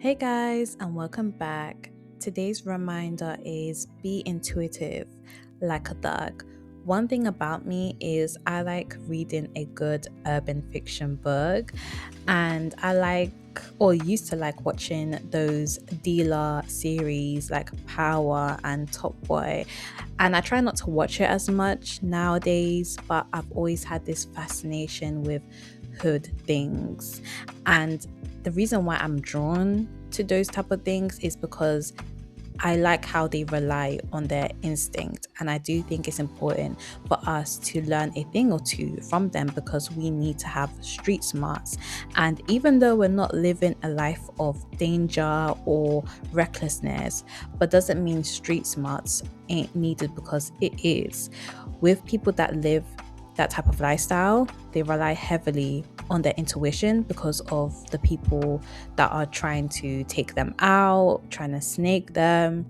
Hey guys, and welcome back. Today's reminder is be intuitive like a dog. One thing about me is I like reading a good urban fiction book, and I like or used to like watching those dealer series like Power and Top Boy. And I try not to watch it as much nowadays, but I've always had this fascination with hood things. And the reason why I'm drawn to those type of things is because I like how they rely on their instinct. And I do think it's important for us to learn a thing or two from them because we need to have street smarts. And even though we're not living a life of danger or recklessness, but doesn't mean street smarts ain't needed because it is. With people that live that type of lifestyle, they rely heavily on their intuition because of the people that are trying to take them out, trying to snake them,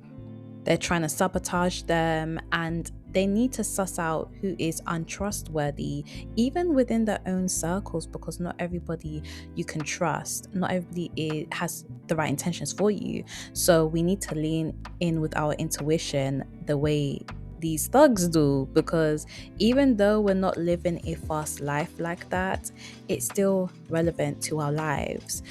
they're trying to sabotage them, and they need to suss out who is untrustworthy, even within their own circles, because not everybody you can trust, not has the right intentions for you. So we need to lean in with our intuition the way these thugs do, because even though we're not living a fast life like that, it's still relevant to our lives.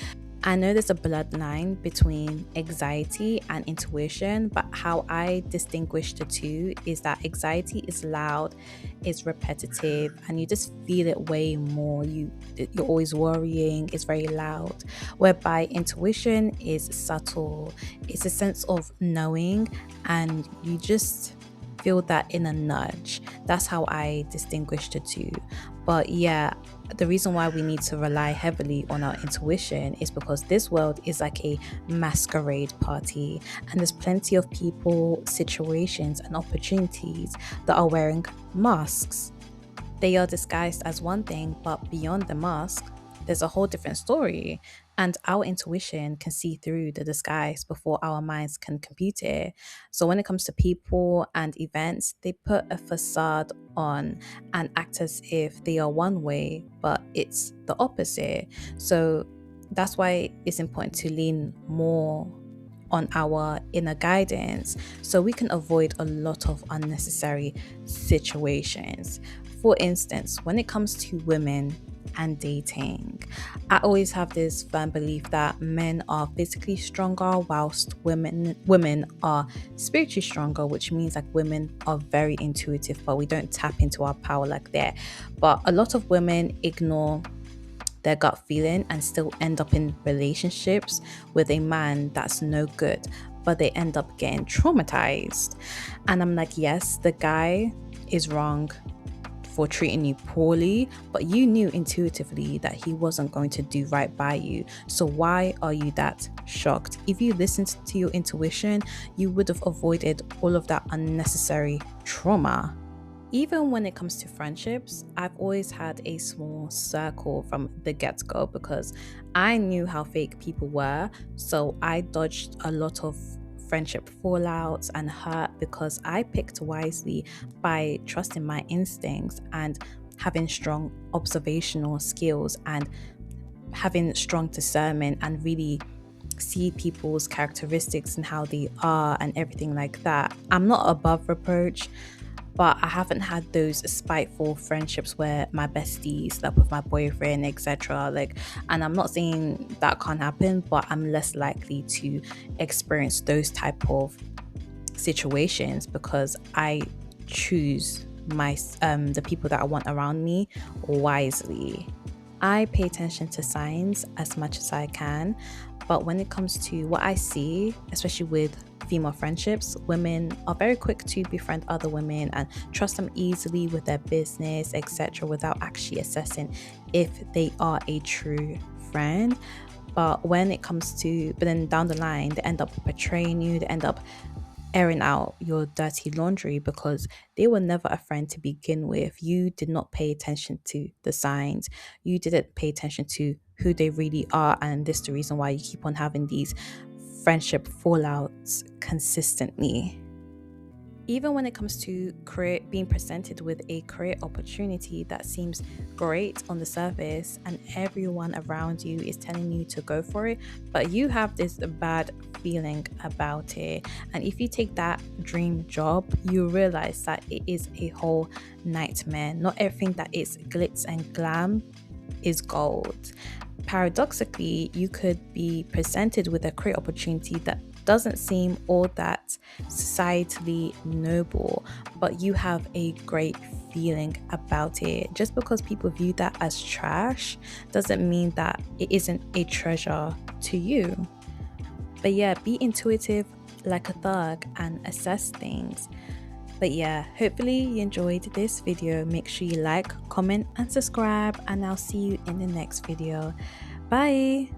I know there's a bloodline between anxiety and intuition, but how I distinguish the two is that anxiety is loud, it's repetitive, and you just feel it way more. You're always worrying, it's very loud. Whereby intuition is subtle, it's a sense of knowing, and you just feel that in a nudge. That's how I distinguish the two. But yeah, the reason why we need to rely heavily on our intuition is because this world is like a masquerade party, and there's plenty of people, situations, and opportunities that are wearing masks. They are disguised as one thing, but beyond the mask, there's a whole different story. And our intuition can see through the disguise before our minds can compute it. So when it comes to people and events, they put a facade on and act as if they are one way, but it's the opposite. So that's why it's important to lean more on our inner guidance so we can avoid a lot of unnecessary situations. For instance, when it comes to women and dating, I always have this firm belief that men are physically stronger whilst women are spiritually stronger, which means like women are very intuitive, but we don't tap into our power like that. But a lot of women ignore their gut feeling and still end up in relationships with a man that's no good, but they end up getting traumatized. And I'm like, yes, the guy is wrong for treating you poorly, but you knew intuitively that he wasn't going to do right by you. So why are you that shocked? If you listened to your intuition, you would have avoided all of that unnecessary trauma. Even when it comes to friendships, I've always had a small circle from the get go because I knew how fake people were. So I dodged a lot of friendship fallouts and hurt because I picked wisely by trusting my instincts and having strong observational skills and having strong discernment and really see people's characteristics and how they are and everything like that. I'm not above reproach, but I haven't had those spiteful friendships where my bestie slept with my boyfriend, etc. Like, and I'm not saying that can't happen, but I'm less likely to experience those type of situations because I choose my the people that I want around me wisely. I pay attention to signs as much as I can, but when it comes to what I see, especially with female friendships, women are very quick to befriend other women and trust them easily with their business, etc., without actually assessing if they are a true friend. But then down the line, they end up betraying you, they end up airing out your dirty laundry because they were never a friend to begin with. You did not pay attention to the signs. You didn't pay attention to who they really are. And this is the reason why you keep on having these friendship fallouts consistently. Even when it comes to being presented with a career opportunity that seems great on the surface and everyone around you is telling you to go for it, but you have this bad feeling about it. And if you take that dream job, you realize that it is a whole nightmare. Not everything that is glitz and glam is gold. Paradoxically, you could be presented with a career opportunity that doesn't seem all that societally noble, but you have a great feeling about it. Just because people view that as trash doesn't mean that it isn't a treasure to you. But yeah, be intuitive like a thug and assess things. But yeah, hopefully you enjoyed this video. Make sure you like, comment, and subscribe, and I'll see you in the next video. Bye.